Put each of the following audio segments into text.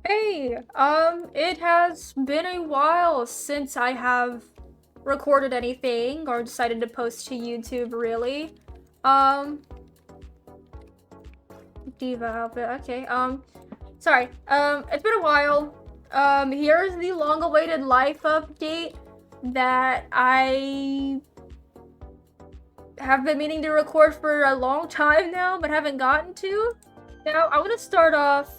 Hey, it has been a while since I have recorded anything or decided to post to YouTube, really. Um, Diva outfit, okay. Sorry. It's been a while. Here's the long-awaited life update that I have been meaning to record for a long time now, but haven't gotten to. Now, I want to start off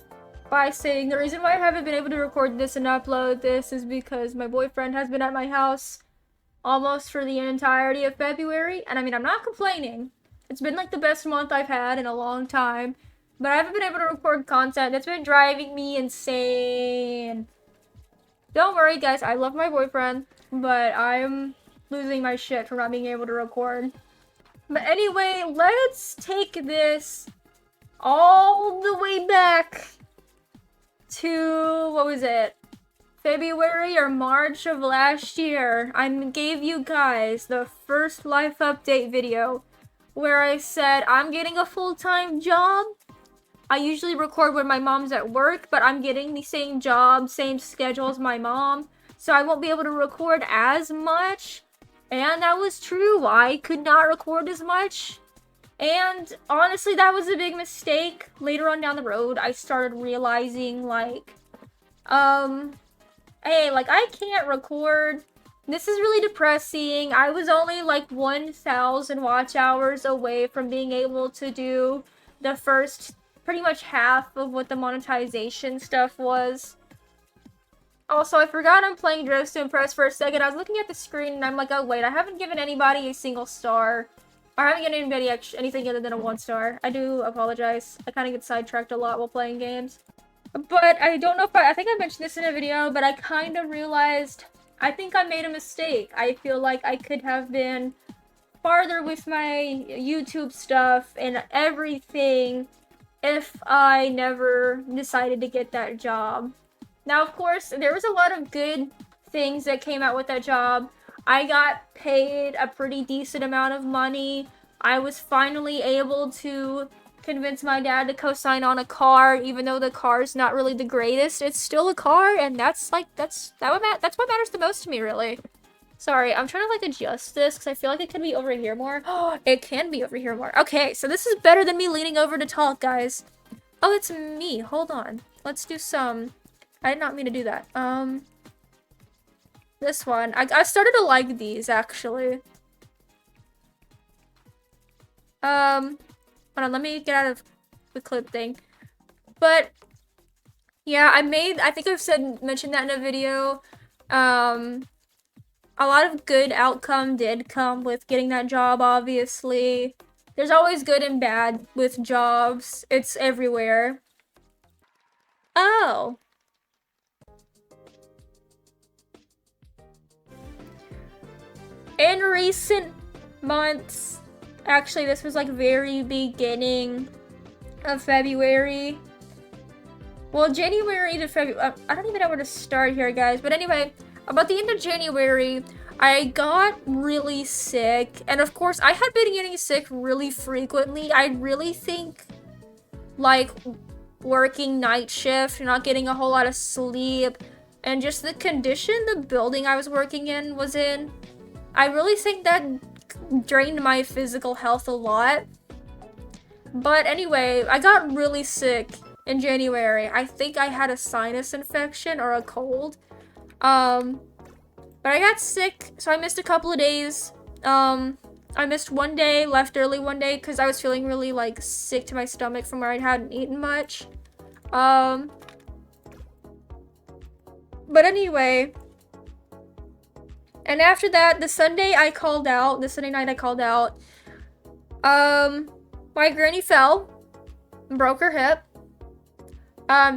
by saying the reason why I haven't been able to record this and upload this is because my boyfriend has been at my house almost for the entirety of February, and I mean, I'm not complaining. It's been like the best month I've had in a long time, but I haven't been able to record content. That's been driving me insane. Don't worry, guys, I love my boyfriend, but I'm losing my shit for not being able to record. But anyway, let's take this all the way back to, what was it? February or March of last year. I gave you guys the first life update video where I said I'm getting a full-time job. I usually record when my mom's at work, but I'm getting the same job, same schedule as my mom, so I won't be able to record as much. And that was true. I could not record as much. And honestly, that was a big mistake. Later on down the road, I started realizing, like, hey, like, I can't record. This is really depressing. I was only like 1,000 watch hours away from being able to do the first pretty much half of what the monetization stuff was. Also, I forgot I'm playing Dress to Impress for a second. I was looking at the screen and I'm like, oh wait, I haven't given anybody a single star. I haven't given anybody anything other than a 1 star. I do apologize. I kind of get sidetracked a lot while playing games. But I don't know if I think I mentioned this in a video, but I kind of realized I think I made a mistake. I feel like I could have been farther with my YouTube stuff and everything if I never decided to get that job. Now, of course, there was a lot of good things that came out with that job. I got paid a pretty decent amount of money. I was finally able to convince my dad to co-sign on a car, even though the car's not really the greatest. It's still a car, and that's what matters the most to me, really. Sorry, I'm trying to like adjust this because I feel like it could be over here more. It can be over here more. Okay, so this is better than me leaning over to talk, guys. Oh, it's me. Hold on. Let's do some. I did not mean to do that. This one. I started to like these, actually. Hold on, let me get out of the clip thing. But, yeah, I think I've mentioned that in a video. A lot of good outcome did come with getting that job, obviously. There's always good and bad with jobs. It's everywhere. Oh. In recent months, actually this was like very beginning of February. Well, January to February, I don't even know where to start here, guys. But anyway, about the end of January, I got really sick. And of course, I had been getting sick really frequently. I really think, like, working night shift, not getting a whole lot of sleep, and just the condition the building I was working in was in, I really think that drained my physical health a lot. But anyway, I got really sick in January. I think I had a sinus infection or a cold. But I got sick, so I missed a couple of days. I missed one day, left early one day because I was feeling really like sick to my stomach from where I hadn't eaten much. But anyway, and after that, the Sunday night I called out. My granny fell, broke her hip.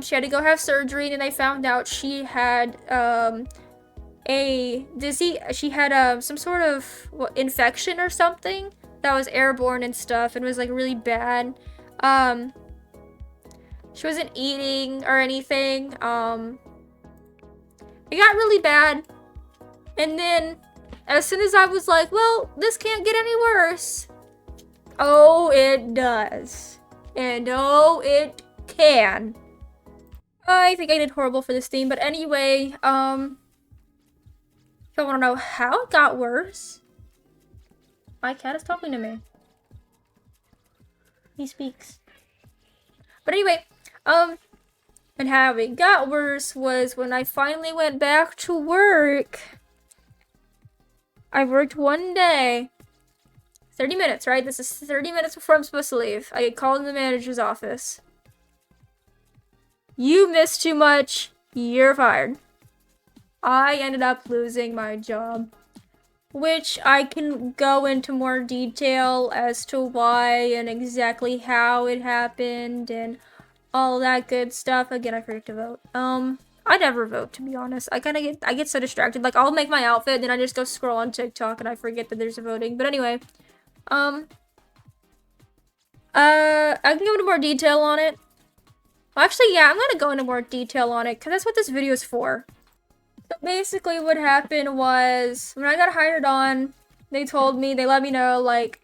She had to go have surgery, and then they found out she had, she had, some sort of infection or something that was airborne and stuff, and was, like, really bad. She wasn't eating or anything. It got really bad. And then, as soon as I was like, well, this can't get any worse. Oh, it does. And oh, it can. I think I did horrible for this theme, but anyway, if you want to know how it got worse, my cat is talking to me. He speaks. But anyway, and how it got worse was when I finally went back to work. I worked one day, 30 minutes, right? This is 30 minutes before I'm supposed to leave. I get called in the manager's office. You missed too much. You're fired. I ended up losing my job, which I can go into more detail as to why and exactly how it happened and all that good stuff. Again, I forget to vote. I never vote, to be honest. I get so distracted. Like, I'll make my outfit, then I just go scroll on TikTok and I forget that there's a voting. But anyway, I can go into more detail on it. Well, actually, yeah, I'm gonna go into more detail on it, because that's what this video is for. So basically what happened was, when I got hired on, they let me know, like,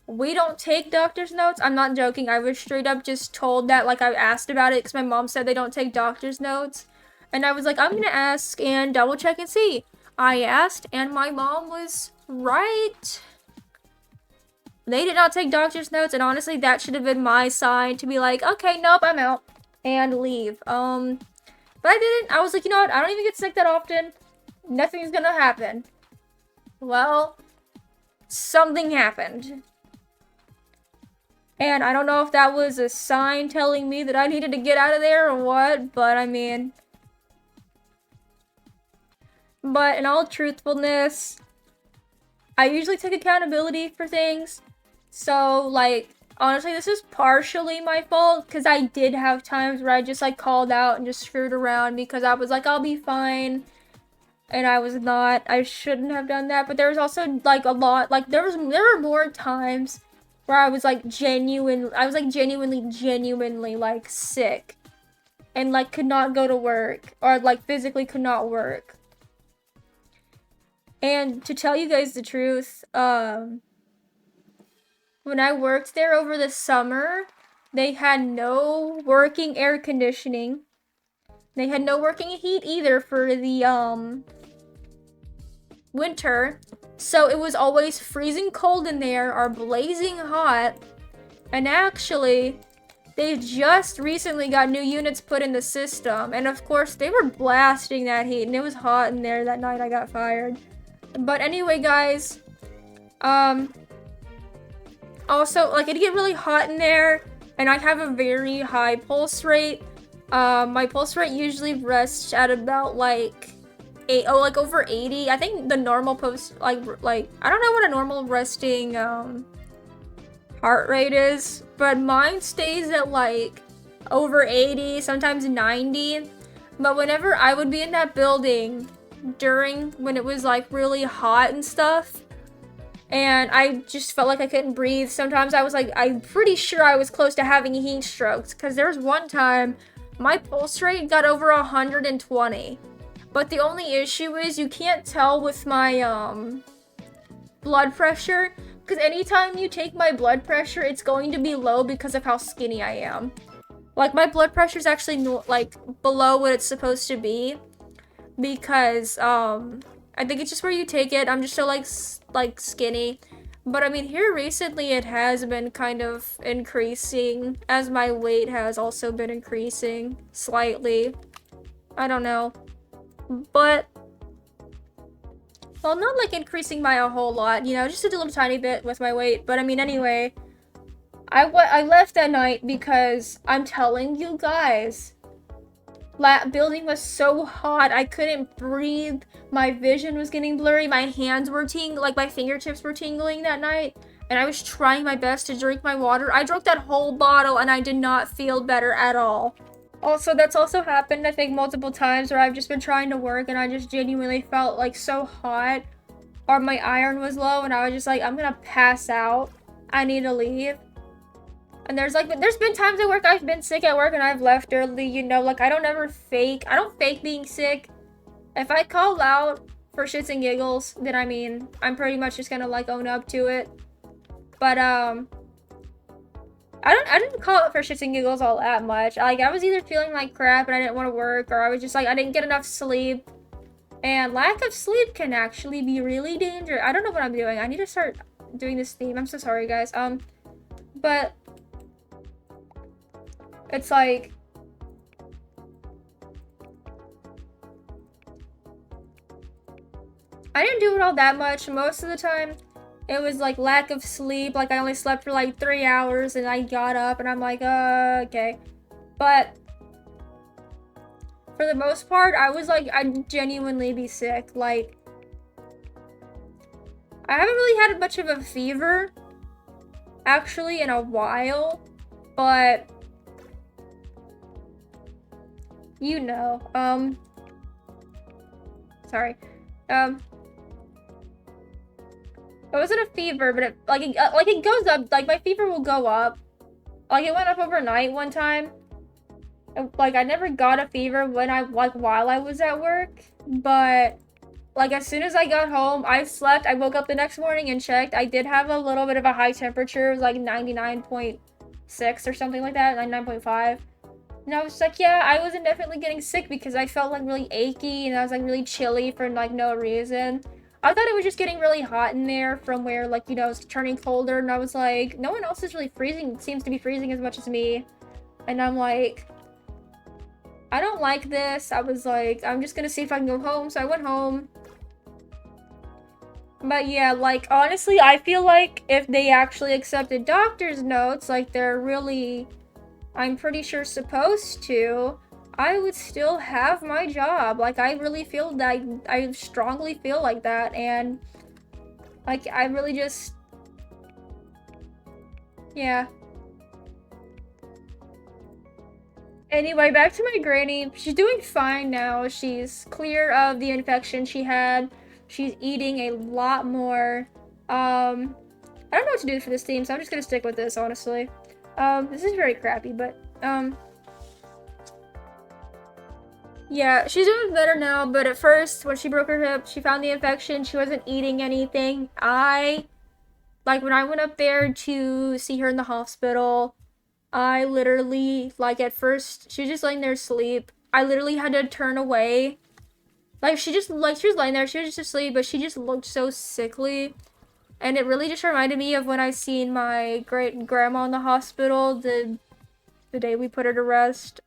we don't take doctor's notes. I'm not joking. I was straight up just told that, like, I asked about it, because my mom said they don't take doctor's notes. And I was like, I'm gonna ask and double check and see. I asked, and my mom was right. They did not take doctor's notes, and honestly, that should have been my sign to be like, okay, nope, I'm out, and leave. But I didn't. I was like, you know what? I don't even get sick that often. Nothing's gonna happen. Well, something happened. And I don't know if that was a sign telling me that I needed to get out of there or what, but I mean... But in all truthfulness, I usually take accountability for things. So, like, honestly, this is partially my fault, because I did have times where I just, like, called out and just screwed around because I was like, I'll be fine. And I was not. I shouldn't have done that. But there was also, like, a lot, like, there were more times where I was, like, genuinely, like, sick. And, like, could not go to work. Or, like, physically could not work. And to tell you guys the truth, when I worked there over the summer, they had no working air conditioning. They had no working heat either for the, winter. So it was always freezing cold in there or blazing hot. And actually, they just recently got new units put in the system. And of course, they were blasting that heat. And it was hot in there that night I got fired. But anyway, guys, also, like, it'd get really hot in there, and I have a very high pulse rate. My pulse rate usually rests at about, like, over 80. I think the normal I don't know what a normal resting, heart rate is, but mine stays at, like, over 80, sometimes 90. But whenever I would be in that building when it was, like, really hot and stuff, and I just felt like I couldn't breathe. Sometimes I was like, I'm pretty sure I was close to having heat strokes, because there was one time my pulse rate got over 120. But the only issue is you can't tell with my blood pressure, because anytime you take my blood pressure, it's going to be low because of how skinny I am. Like, my blood pressure is actually like below what it's supposed to be, because I think it's just where you take it. I'm just so like skinny. But I mean, here recently it has been kind of increasing as my weight has also been increasing slightly. I don't know. But, well, not like increasing by a whole lot, you know, just a little tiny bit with my weight. But I mean, anyway, I left that night because I'm telling you guys, that building was so hot, I couldn't breathe. My vision was getting blurry. My hands were tingling, like my fingertips were tingling that night. And I was trying my best to drink my water. I drank that whole bottle and I did not feel better at all. Also, that's also happened, I think, multiple times where I've just been trying to work and I just genuinely felt like so hot. Or my iron was low and I was just like, I'm gonna pass out. I need to leave. And there's been times at work I've been sick at work and I've left early, you know, like I don't fake being sick. If I call out for shits and giggles, then I mean, I'm pretty much just gonna like own up to it. But I didn't call it for shits and giggles all that much. Like, I was either feeling like crap and I didn't want to work, or I was just like, I didn't get enough sleep. And lack of sleep can actually be really dangerous. I don't know what I'm doing. I need to start doing this theme. I'm so sorry, guys. But it's like, I didn't do it all that much. Most of the time, it was like lack of sleep. Like, I only slept for like 3 hours and I got up and I'm like, okay. But for the most part, I was like, I'd genuinely be sick. Like, I haven't really had much of a fever, actually, in a while. But, you know, sorry. It wasn't a fever, but it goes up. Like, my fever will go up. Like, it went up overnight one time. Like, I never got a fever when while I was at work. But, like, as soon as I got home, I slept. I woke up the next morning and checked. I did have a little bit of a high temperature. It was like 99.6 or something like that, 99.5. And I was like, yeah, I wasn't definitely getting sick because I felt like really achy and I was like really chilly for like no reason. I thought it was just getting really hot in there from where, like, you know, it's turning colder, and I was like, no one else is really freezing, seems to be freezing as much as me. And I'm like, I don't like this. I was like, I'm just gonna see if I can go home, so I went home. But yeah, like, honestly, I feel like if they actually accepted doctor's notes, like they're really, I'm pretty sure supposed to, I would still have my job. Like, I really feel that, I strongly feel like that, and like, I really just, yeah. Anyway, back to my granny. She's doing fine now. She's clear of the infection she had. She's eating a lot more. I don't know what to do for this theme, so I'm just gonna stick with this, honestly. This is very crappy, but, yeah, she's doing better now, but at first, when she broke her hip, she found the infection, she wasn't eating anything. Like, when I went up there to see her in the hospital, I literally, like, at first, she was just laying there asleep. I literally had to turn away. Like, she was laying there, she was just asleep, but she just looked so sickly. And it really just reminded me of when I seen my great-grandma in the hospital the day we put her to rest.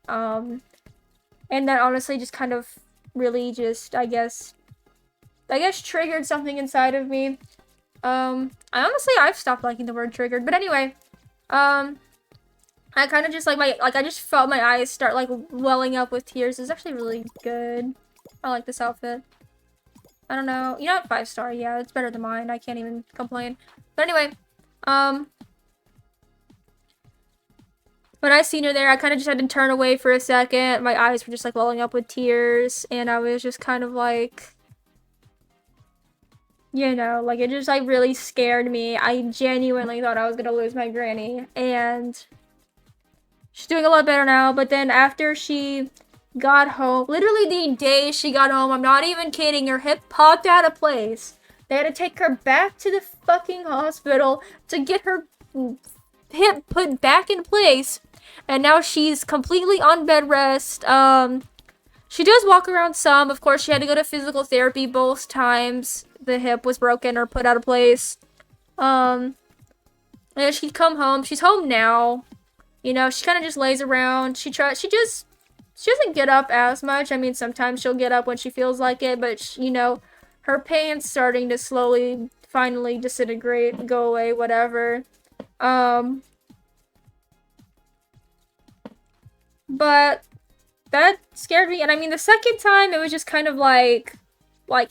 And that honestly just kind of really just, I guess triggered something inside of me. I've stopped liking the word triggered, but anyway, I kind of just I just felt my eyes start like welling up with tears. It's actually really good. I like this outfit. I don't know. You know what? 5-star. Yeah, it's better than mine. I can't even complain. But anyway, when I seen her there, I kind of just had to turn away for a second. My eyes were just like welling up with tears, and I was just kind of like, you know, like, it just like really scared me. I genuinely thought I was gonna lose my granny, and she's doing a lot better now. But then after she got home, literally the day she got home, I'm not even kidding, her hip popped out of place. They had to take her back to the fucking hospital to get her hip put back in place. And now she's completely on bed rest. She does walk around some. Of course, she had to go to physical therapy both times the hip was broken or put out of place. And she'd come home. She's home now. You know, she kind of just lays around. She doesn't get up as much. I mean, sometimes she'll get up when she feels like it, but, you know, her pain's starting to slowly, finally disintegrate, go away, whatever. But that scared me. And I mean, the second time, it was just kind of like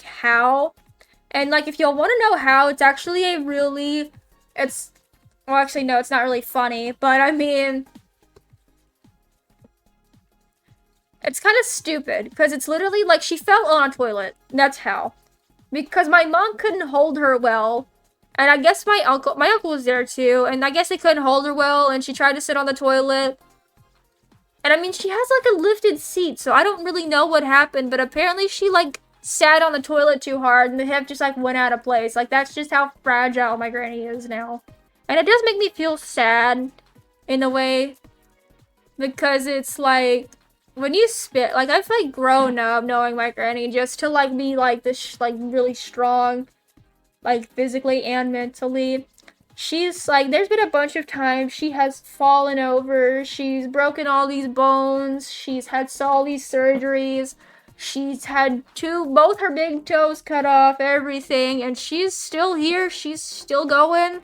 how? And, like, if y'all want to know how, it's actually well, actually, no, it's not really funny, but I mean, it's kind of stupid, because it's literally, like, she fell on a toilet. That's how. Because my mom couldn't hold her well, and I guess my uncle was there too, and I guess they couldn't hold her well, and she tried to sit on the toilet. And I mean, she has, like, a lifted seat, so I don't really know what happened, but apparently she, like, sat on the toilet too hard, and the hip just, like, went out of place. Like, that's just how fragile my granny is now. And it does make me feel sad in a way, because it's like when you spit, like I've like grown up knowing my granny just to like be like this like really strong, like physically and mentally. She's like, there's been a bunch of times she has fallen over, she's broken all these bones, she's had all these surgeries, she's had both her big toes cut off, everything, and she's still here, she's still going.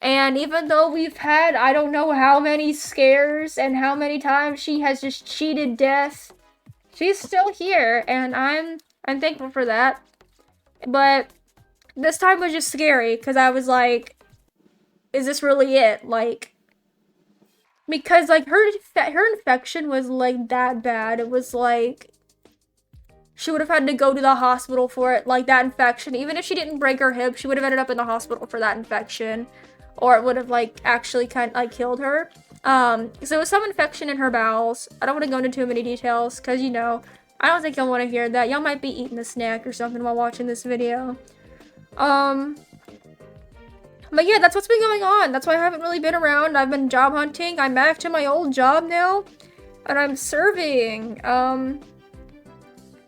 And even though we've had, I don't know how many scares and how many times she has just cheated death, she's still here, and I'm thankful for that. But this time was just scary, because I was like, is this really it? Like, because like her infection was like that bad. It was like she would have had to go to the hospital for it, like that infection. Even if she didn't break her hip, she would have ended up in the hospital for that infection, or it would have like actually kind of like killed her. So it was some infection in her bowels. I don't want to go into too many details because, you know, I don't think y'all want to hear that. Y'all might be eating a snack or something while watching this video. But yeah, that's what's been going on. That's why I haven't really been around. I've been job hunting. I'm back to my old job now, and I'm serving. I'm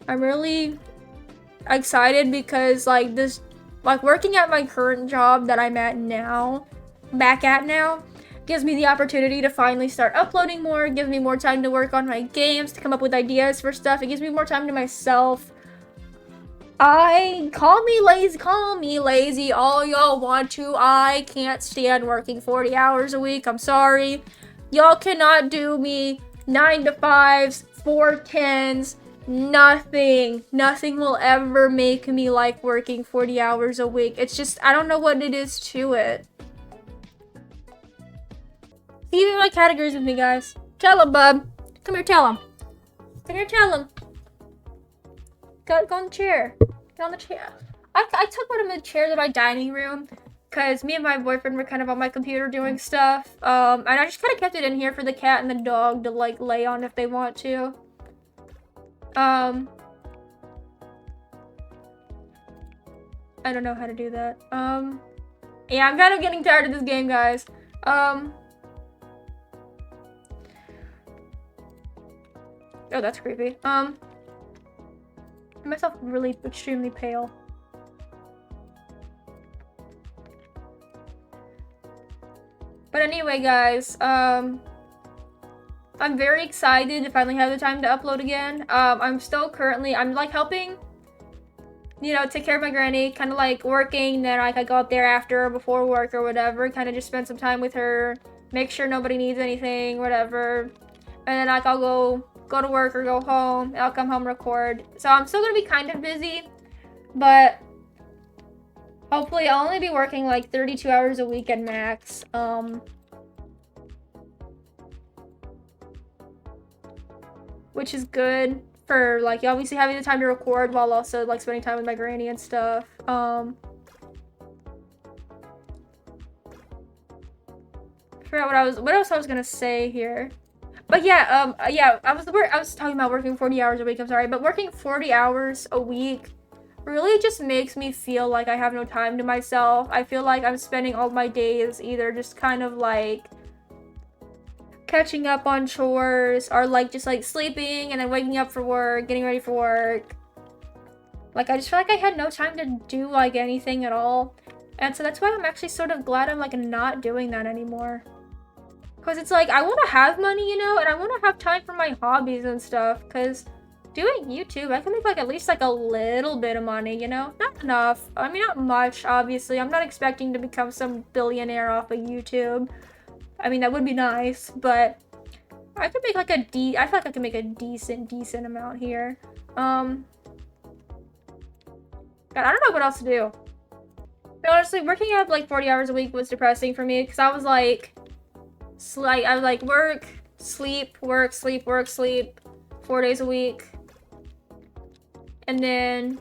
really excited because like this, like working at my current job that I'm at now, gives me the opportunity to finally start uploading more. It gives me more time to work on my games, to come up with ideas for stuff. It gives me more time to myself. Call me lazy all y'all want to. I can't stand working 40 hours a week. I'm sorry. Y'all cannot do me 9 to 5s, 4 10s, nothing. Nothing will ever make me like working 40 hours a week. It's just, I don't know what it is to it. See if my cat agrees with me, guys. Tell him, bub. Come here, tell him. Come here, tell him. Go on the chair. Get on the chair. I took one of the chairs in my dining room because me and my boyfriend were kind of on my computer doing stuff. And I just kind of kept it in here for the cat and the dog to like lay on if they want to. I don't know how to do that. Yeah, I'm kind of getting tired of this game, guys. Oh, that's creepy. I made myself really extremely pale. But anyway, guys, I'm very excited to finally have the time to upload again. I'm like helping, you know, take care of my granny, kind of like working, then like I go up there after or before work or whatever, kind of just spend some time with her, make sure nobody needs anything, whatever. And then like I'll go to work or go home, and I'll come home, record. So I'm still gonna be kind of busy, but hopefully I'll only be working like 32 hours a week at max. Which is good for like obviously having the time to record while also like spending time with my granny and stuff. I forgot what else I was gonna say here. But yeah, I was talking about working 40 hours a week, I'm sorry, but working 40 hours a week really just makes me feel like I have no time to myself. I feel like I'm spending all my days either just kind of like catching up on chores or like just like sleeping and then waking up for work, getting ready for work. Like I just feel like I had no time to do like anything at all. And so that's why I'm actually sort of glad I'm like not doing that anymore. Because it's like, I want to have money, you know, and I want to have time for my hobbies and stuff. Because doing YouTube, I can make like at least like a little bit of money, you know? Not enough. I mean, not much, obviously. I'm not expecting to become some billionaire off of YouTube. I mean, that would be nice, but I could make like I feel like I could make a decent amount here. God, I don't know what else to do. But honestly, working at like 40 hours a week was depressing for me because I was like, work, sleep, work, sleep, work, sleep, 4 days a week. And then,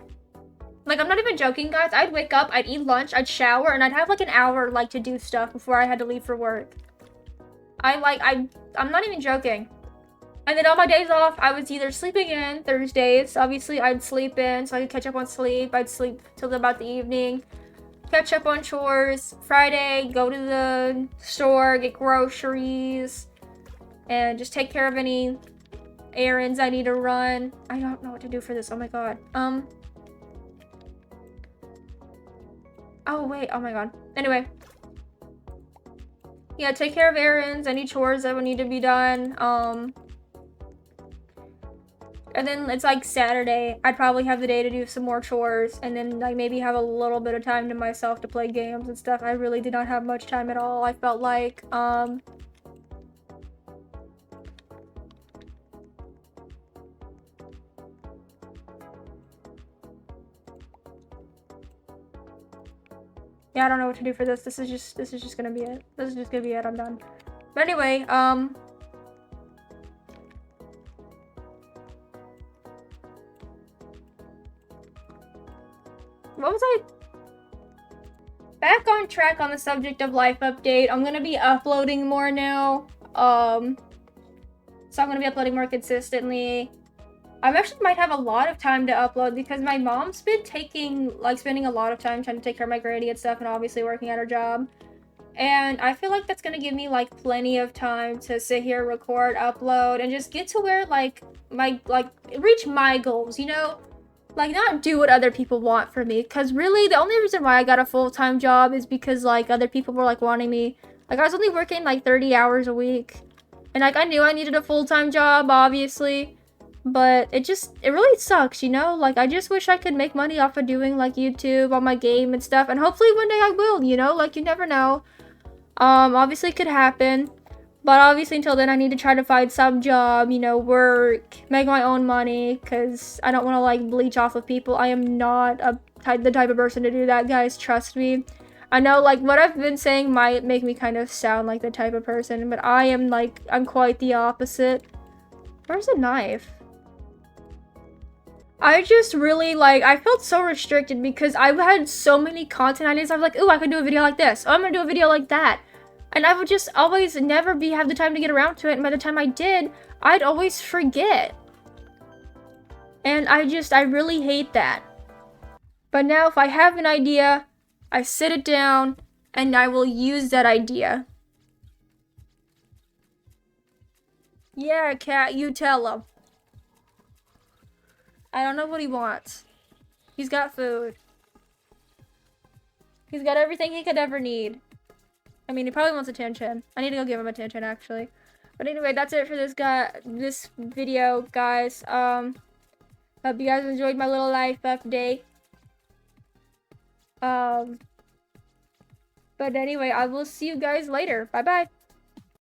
like, I'm not even joking, guys. I'd wake up, I'd eat lunch, I'd shower, and I'd have like an hour like to do stuff before I had to leave for work. I'm not even joking. And then on my days off, I was either sleeping in Thursdays. Obviously, I'd sleep in so I could catch up on sleep. I'd sleep till about the evening. catch up on chores. Friday, go to the store, get groceries, and just take care of any errands I need to run. I don't know what to do for this. Oh my god. Oh wait. Oh my god. Anyway. Yeah, take care of errands, any chores that would need to be done. And then it's like Saturday. I'd probably have the day to do some more chores, and then like maybe have a little bit of time to myself to play games and stuff. I really did not have much time at all. I felt like yeah, I don't know what to do for this. This is just gonna be it. This is just gonna be it. I'm done. But anyway, what was I? Back on track on the subject of life update. I'm gonna be uploading more now. So I'm gonna be uploading more consistently. I actually might have a lot of time to upload because my mom's been spending a lot of time trying to take care of my granny and stuff, and obviously working at her job. And I feel like that's gonna give me like plenty of time to sit here, record, upload, and just get to where like reach my goals, you know? Like not do what other people want for me. Cause really the only reason why I got a full-time job is because like other people were like wanting me. Like I was only working like 30 hours a week. And like I knew I needed a full-time job, obviously. But it really sucks, you know? Like, I just wish I could make money off of doing, like, YouTube on my game and stuff. And hopefully one day I will, you know? Like, you never know. Obviously it could happen. But obviously until then I need to try to find some job, you know, work, make my own money. Because I don't want to, like, bleach off of people. I am not the type of person to do that, guys. Trust me. I know, like, what I've been saying might make me kind of sound like the type of person. But I am, like, I'm quite the opposite. Where's the knife? I just really, like, I felt so restricted because I had so many content ideas. I was like, ooh, I could do a video like this. Oh, I'm gonna do a video like that. And I would just always never have the time to get around to it. And by the time I did, I'd always forget. And I really hate that. But now if I have an idea, I sit it down and I will use that idea. Yeah, cat, you tell him. I don't know what he wants. He's got food. He's got everything he could ever need. I mean, he probably wants attention. I need to go give him attention, actually. But anyway, that's it for this video, guys. Hope you guys enjoyed my little life update. But anyway, I will see you guys later. Bye-bye.